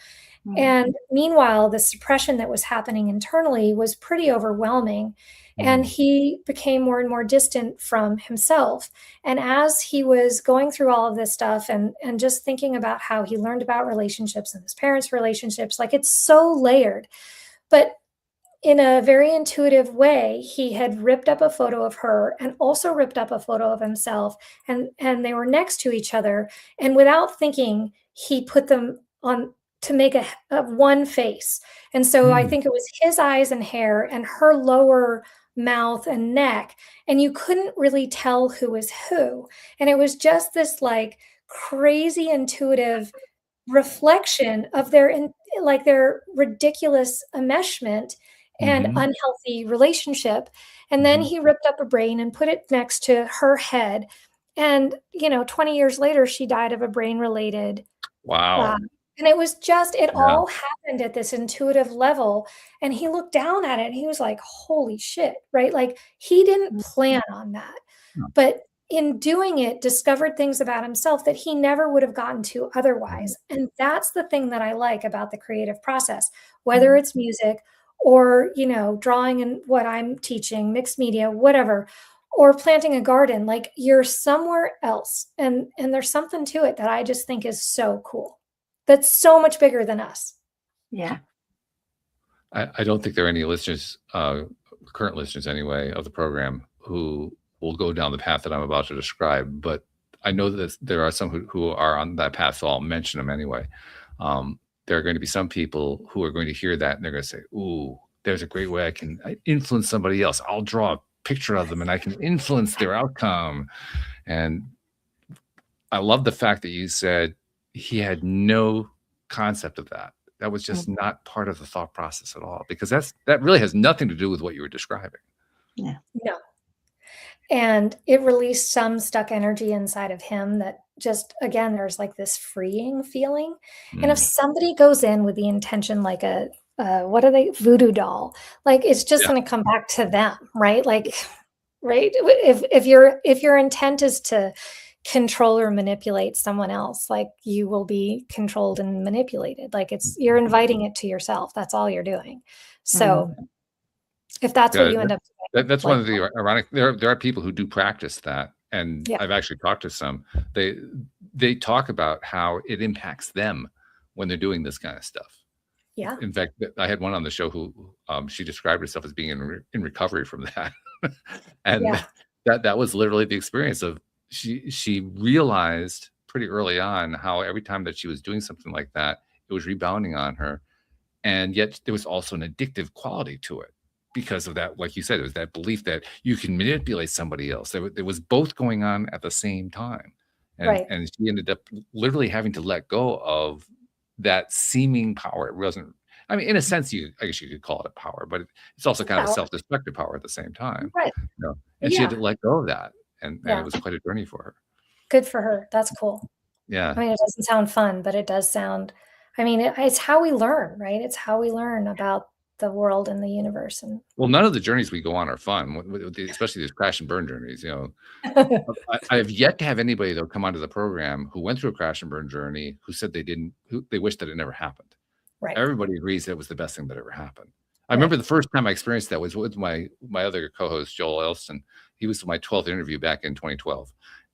And meanwhile, the suppression that was happening internally was pretty overwhelming. And he became more and more distant from himself. And as he was going through all of this stuff and just thinking about how he learned about relationships and his parents' relationships, like it's so layered. But in a very intuitive way, he had ripped up a photo of her and also ripped up a photo of himself. And they were next to each other. And without thinking, he put them on to make a one face. And so I think it was his eyes and hair and her lower mouth and neck, and you couldn't really tell who was who. And it was just this like crazy intuitive reflection of their ridiculous enmeshment and unhealthy relationship. And then he ripped up a brain and put it next to her head. And, 20 years later, she died of a brain related. Wow. And it was just, it all happened at this intuitive level. And he looked down at it and he was like, holy shit, right? Like he didn't plan on that, but in doing it, discovered things about himself that he never would have gotten to otherwise. And that's the thing that I like about the creative process, whether it's music or, drawing and what I'm teaching, mixed media, whatever, or planting a garden, like you're somewhere else. And there's something to it that I just think is so cool. That's so much bigger than us. Yeah. I don't think there are any listeners, current listeners anyway, of the program who will go down the path that I'm about to describe. But I know that there are some who are on that path, so I'll mention them anyway. There are going to be some people who are going to hear that and they're going to say, ooh, there's a great way I can influence somebody else. I'll draw a picture of them and I can influence their outcome. And I love the fact that you said he had no concept of that. That was just not part of the thought process at all, because that really has nothing to do with what you were describing. Yeah. No. And it released some stuck energy inside of him that just, again, there's like this freeing feeling. And if somebody goes in with the intention, like what are they, voodoo doll, like it's just going to come back to them, right? Like, right. If your intent is to control or manipulate someone else, like you will be controlled and manipulated. Like you're inviting it to yourself. That's all you're doing. So if that's what you end up doing, that's like, one of the ironic, there are people who do practice that. And I've actually talked to some, they talk about how it impacts them when they're doing this kind of stuff. Yeah. In fact, I had one on the show who she described herself as being in recovery from that. And that was literally the experience of, she realized pretty early on how every time that she was doing something like that, it was rebounding on her. And yet there was also an addictive quality to it because of that. Like you said, it was that belief that you can manipulate somebody else. There was both going on at the same time. And she ended up literally having to let go of that seeming power. It wasn't, I mean, in a sense, I guess you could call it a power, but it's also kind of a self-destructive power at the same time. Right. And she had to let go of that. And it was quite a journey for her. Good for her. That's cool. Yeah. I mean, it doesn't sound fun, but it does sound, I mean, it's how we learn, right? It's how we learn about the world and the universe. And well, none of the journeys we go on are fun, especially these crash and burn journeys. I have yet to have anybody though come onto the program who went through a crash and burn journey who said they wished that it never happened. Right. Everybody agrees that it was the best thing that ever happened. I remember the first time I experienced that was with my other co-host, Joel Elston. He was my 12th interview back in 2012.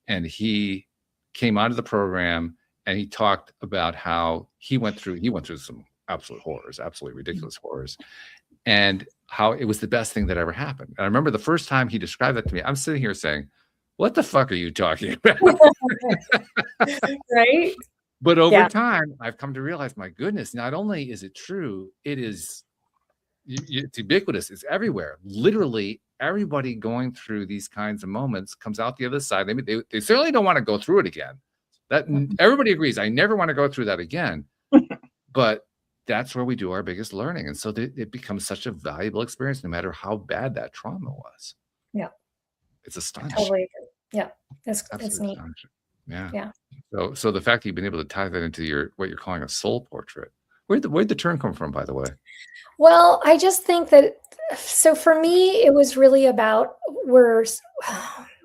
And he came onto the program and he talked about how he went through some absolute horrors, absolutely ridiculous horrors, and how it was the best thing that ever happened. And I remember the first time he described that to me, I'm sitting here saying, what the fuck are you talking about? Right? But over time, I've come to realize, my goodness, not only is it true, it's ubiquitous. It's everywhere. Literally, everybody going through these kinds of moments comes out the other side. They certainly don't want to go through it again. That everybody agrees. I never want to go through that again. But that's where we do our biggest learning. And so it becomes such a valuable experience, no matter how bad that trauma was. Yeah. It's astonishing. Totally agree. Yeah. It's neat. Yeah. Yeah. So the fact that you've been able to tie that into what you're calling a soul portrait, where'd the term come from, by the way? Well, I just think that, so for me, it was really about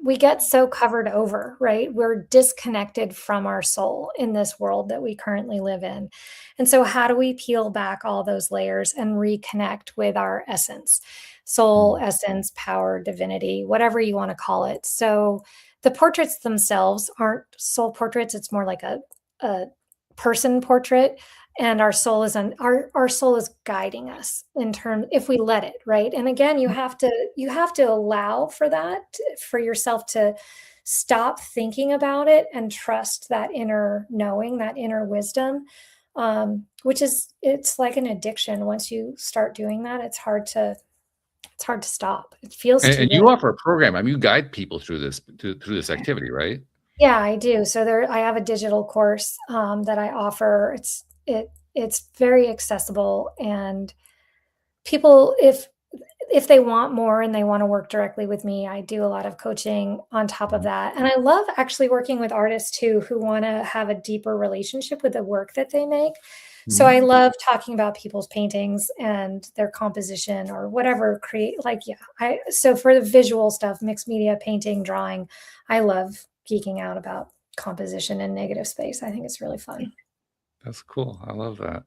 we get so covered over, right? We're disconnected from our soul in this world that we currently live in. And so how do we peel back all those layers and reconnect with our essence, soul, essence, power, divinity, whatever you want to call it? So the portraits themselves aren't soul portraits. It's more like a person portrait. And our soul is our soul is guiding us in terms, if we let it, right? And again, you have to allow for that, for yourself to stop thinking about it and trust that inner knowing, that inner wisdom, it's like an addiction. Once you start doing that, it's hard to stop. It feels too good. You offer a program. I mean, you guide people through this activity, right? Yeah, I do. So I have a digital course that I offer. It's very accessible, and people, if they want more and they want to work directly with me, I do a lot of coaching on top of that. And I love actually working with artists too, who want to have a deeper relationship with the work that they make. So I love talking about people's paintings and their composition or whatever so for the visual stuff, mixed media, painting, drawing, I love geeking out about composition and negative space. I think it's really fun. That's cool. I love that.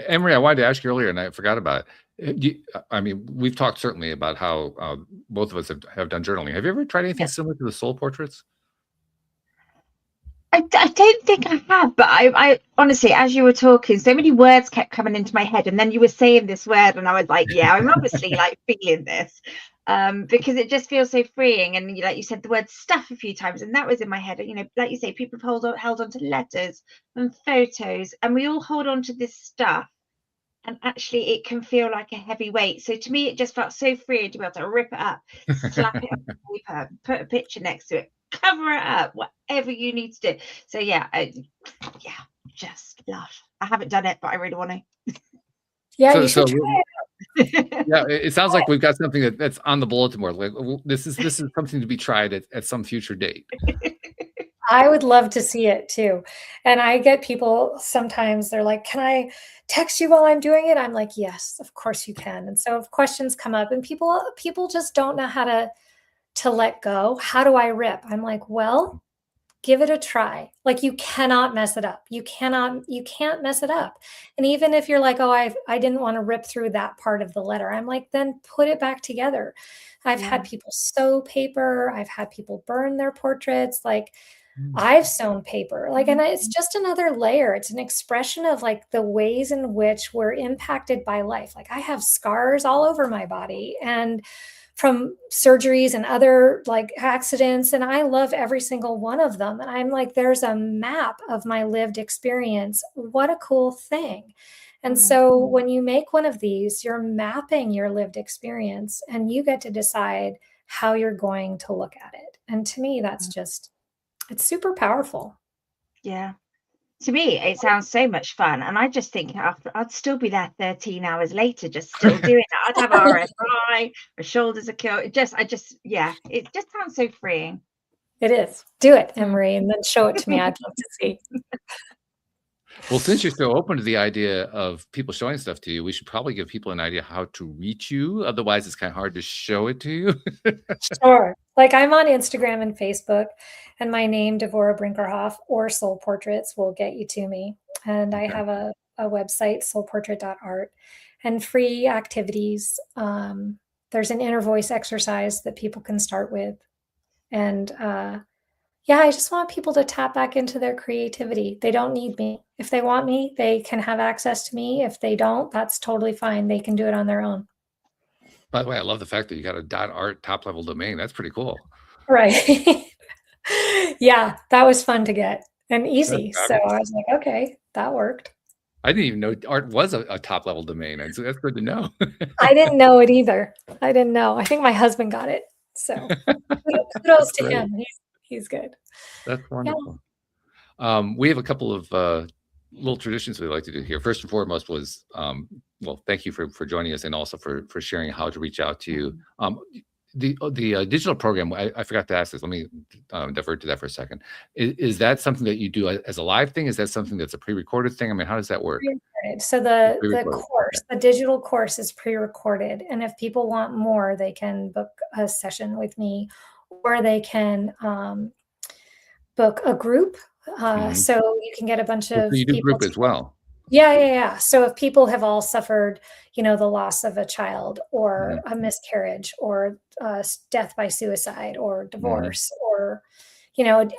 Emery, I wanted to ask you earlier, and I forgot about it. I mean, we've talked certainly about how both of us have done journaling. Have you ever tried anything similar to the soul portraits? I don't think I have, but I honestly, as you were talking, so many words kept coming into my head, and then you were saying this word, and I was like, yeah, I'm obviously like feeling this, because it just feels so freeing. And like you said, the word stuff a few times, and that was in my head. You know, like you say, people have held on to letters and photos, and we all hold on to this stuff, and actually it can feel like a heavy weight. So to me, it just felt so freeing to be able to rip it up, slap it on paper, put a picture next to it, cover it up, whatever you need to do. So yeah, just love. I haven't done it, but I really want to. Yeah, you should try it. Yeah, it sounds like we've got something that's on the bulletin board. Like, this is something to be tried at some future date. I would love to see it too. And I get people sometimes, they're like, can I text you while I'm doing it? I'm like, yes, of course you can. And so if questions come up and people just don't know how to let go, how do I rip? I'm like, well, give it a try. Like, you cannot mess it up. You can't mess it up. And even if you're like, oh, I didn't want to rip through that part of the letter, I'm like, then put it back together. I've had people sew paper. I've had people burn their portraits. Like, I've sewn paper, like, and it's just another layer. It's an expression of like the ways in which we're impacted by life. Like, I have scars all over my body and from surgeries and other like accidents, and I love every single one of them. And I'm like, there's a map of my lived experience. What a cool thing. And so when you make one of these, you're mapping your lived experience, and you get to decide how you're going to look at it. And to me, that's just, it's super powerful. Yeah. To me, it sounds so much fun. And I just think I'd still be there 13 hours later, just still doing it. I'd have RSI, my shoulders are killed. It just sounds so freeing. It is. Do it, Emery, and then show it to me. I'd love to see. Well, since you're so open to the idea of people showing stuff to you, we should probably give people an idea how to reach you. Otherwise, it's kind of hard to show it to you. Sure. Like, I'm on Instagram and Facebook, and my name, Devorah Brinckerhoff, or Soul Portraits will get you to me. And I have a website, soulportrait.art, and free activities. There's an inner voice exercise that people can start with. And Yeah, I just want people to tap back into their creativity. They don't need me. If they want me, they can have access to me. If they don't, that's totally fine. They can do it on their own. By the way, I love the fact that you got a .art top level domain. That's pretty cool. Right. Yeah, that was fun to get and easy. So I was like, okay, that worked. I didn't even know art was a top level domain. So that's good to know. I didn't know it either. I didn't know. I think my husband got it. So kudos to him. He's good. That's wonderful. Yeah. We have a couple of little traditions we like to do here. First and foremost was, well, thank you for joining us and also for sharing how to reach out to you. The digital program, I forgot to ask this. Let me divert to that for a second. Is that something that you do as a live thing? Is that something that's a pre-recorded thing? I mean, how does that work? So the course, the digital course is pre-recorded. And if people want more, they can book a session with me, or they can book a group. So you can get a bunch of you do people group as well. Yeah. So if people have all suffered, the loss of a child, or a miscarriage, or death by suicide, or divorce, or,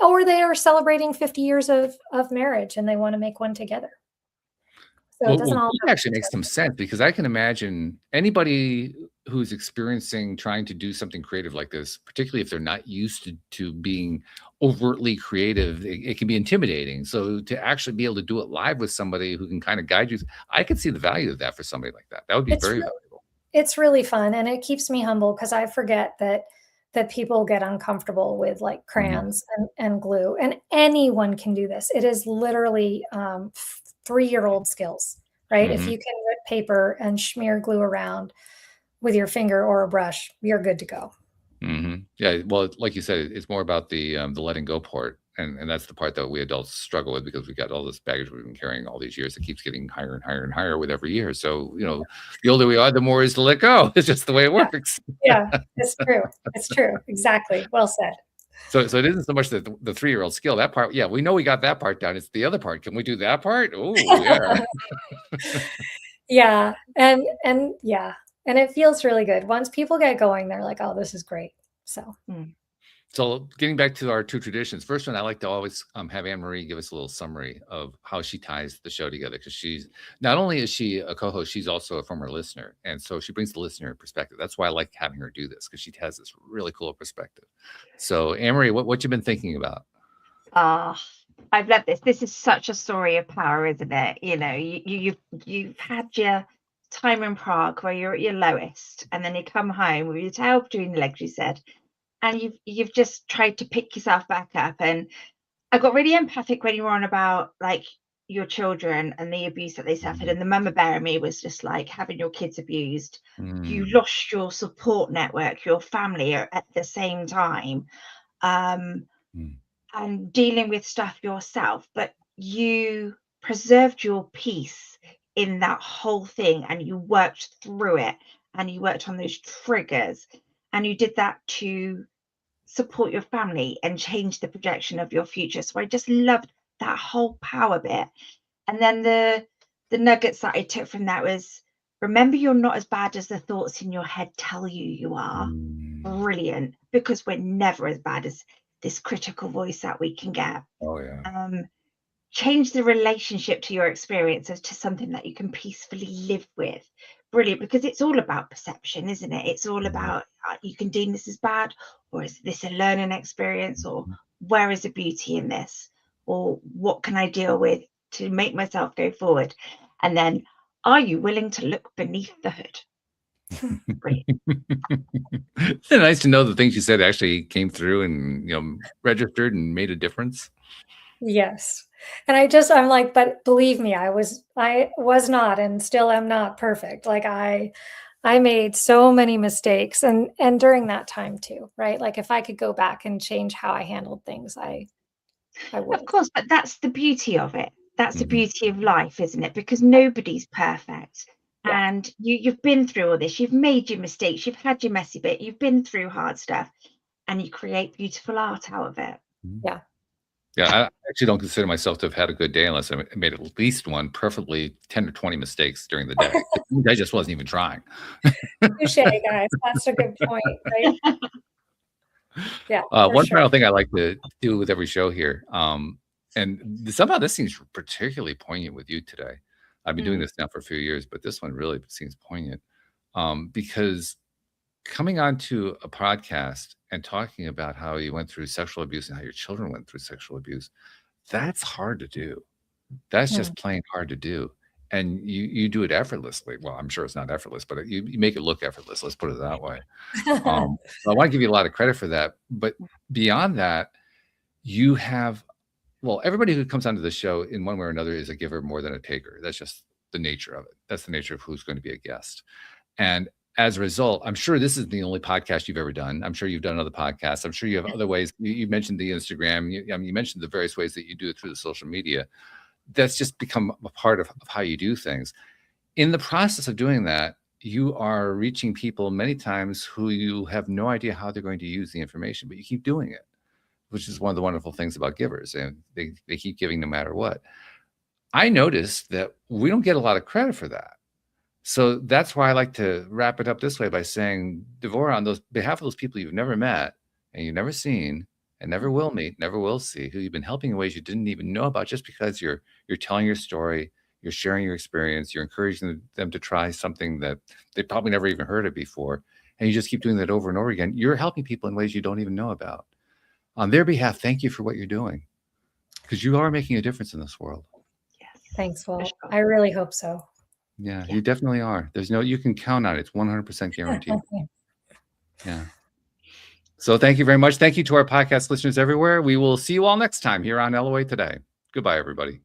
or they are celebrating 50 years of marriage and they want to make one together. So it doesn't all actually makes some sense, because I can imagine anybody who's experiencing trying to do something creative like this, particularly if they're not used to being overtly creative, it can be intimidating. So to actually be able to do it live with somebody who can kind of guide you, I could see the value of that for somebody like that. That would be very valuable. It's really fun, and it keeps me humble, because I forget that people get uncomfortable with like crayons and glue, and anyone can do this. It is literally 3-year-old skills, right? If you can rip paper and smear glue around with your finger or a brush, you're good to go. Yeah, well, like you said, it's more about the letting go part, and that's the part that we adults struggle with, because we got all this baggage we've been carrying all these years that keeps getting higher and higher and higher with every year. So the older we are, the more is to let go. It's just the way it works. Yeah, it's true. It's true. Exactly. Well said. So it isn't so much that the 3-year-old skill, that part. Yeah, we know we got that part down. It's the other part. Can we do that part? Oh, yeah. Yeah, and yeah. And it feels really good. Once people get going, they're like, oh, this is great. So getting back to our 2 traditions, first one, I like to always have Anne-Marie give us a little summary of how she ties the show together, because she's not only is she a co-host, she's also a former listener. And so she brings the listener perspective. That's why I like having her do this, because she has this really cool perspective. So Anne-Marie, what you been thinking about? I've loved this. This is such a story of power, isn't it? You've had your time in Prague where you're at your lowest, and then you come home with your tail between the legs, you said, and you've just tried to pick yourself back up. And I got really empathic when you were on about like your children and the abuse that they suffered, and the mama bear in me was just like having your kids abused. You lost your support network, your family at the same time, and dealing with stuff yourself, but you preserved your peace in that whole thing, and you worked through it, and you worked on those triggers, and you did that to support your family and change the projection of your future. So I just loved that whole power bit. And then the nuggets that I took from that was, remember, you're not as bad as the thoughts in your head tell you are. Brilliant, because we're never as bad as this critical voice that we can get. Oh yeah. Change the relationship to your experiences to something that you can peacefully live with. Brilliant, because it's all about perception, isn't it? It's all about, you can deem this as bad, or is this a learning experience, or where is the beauty in this, or what can I deal with to make myself go forward? And then, are you willing to look beneath the hood? It's nice to know the things you said actually came through and registered and made a difference. Yes. And I'm like, but believe me, I was not, and still am not perfect. Like I made so many mistakes, and during that time too, right? Like if I could go back and change how I handled things, I would. Of course, but that's the beauty of it. That's the beauty of life, isn't it? Because nobody's perfect. Yeah. And you've been through all this, you've made your mistakes, you've had your messy bit, you've been through hard stuff, and you create beautiful art out of it. Yeah. Yeah, I actually don't consider myself to have had a good day unless I made at least one, preferably 10 or 20 mistakes during the day. I just wasn't even trying. Touché, guys. That's a good point, right? Yeah. One final thing I like to do with every show here, and somehow this seems particularly poignant with you today. I've been doing this now for a few years, but this one really seems poignant, because coming onto a podcast and talking about how you went through sexual abuse and how your children went through sexual abuse, that's hard to do. That's just plain hard to do. And you do it effortlessly. Well, I'm sure it's not effortless, but you make it look effortless. Let's put it that way. So I want to give you a lot of credit for that. But beyond that, you have, well, everybody who comes onto the show in one way or another is a giver more than a taker. That's just the nature of it. That's the nature of who's going to be a guest. And as a result, I'm sure this is the only podcast you've ever done. I'm sure you've done other podcasts. I'm sure you have other ways. You mentioned the Instagram. You mentioned the various ways that you do it through the social media. That's just become a part of how you do things. In the process of doing that, you are reaching people many times who you have no idea how they're going to use the information, but you keep doing it, which is one of the wonderful things about givers. And they keep giving no matter what. I noticed that we don't get a lot of credit for that. So that's why I like to wrap it up this way by saying, Devorah, on behalf of those people you've never met and you've never seen and never will meet, never will see, who you've been helping in ways you didn't even know about, just because you're telling your story, you're sharing your experience, you're encouraging them to try something that they probably never even heard of before, and you just keep doing that over and over again. You're helping people in ways you don't even know about. On their behalf, thank you for what you're doing, because you are making a difference in this world. Yes. Thanks, Will. I really hope so. Yeah, you definitely are. You can count on it. It's 100% guaranteed. Yeah. So thank you very much. Thank you to our podcast listeners everywhere. We will see you all next time here on LOA Today. Goodbye, everybody.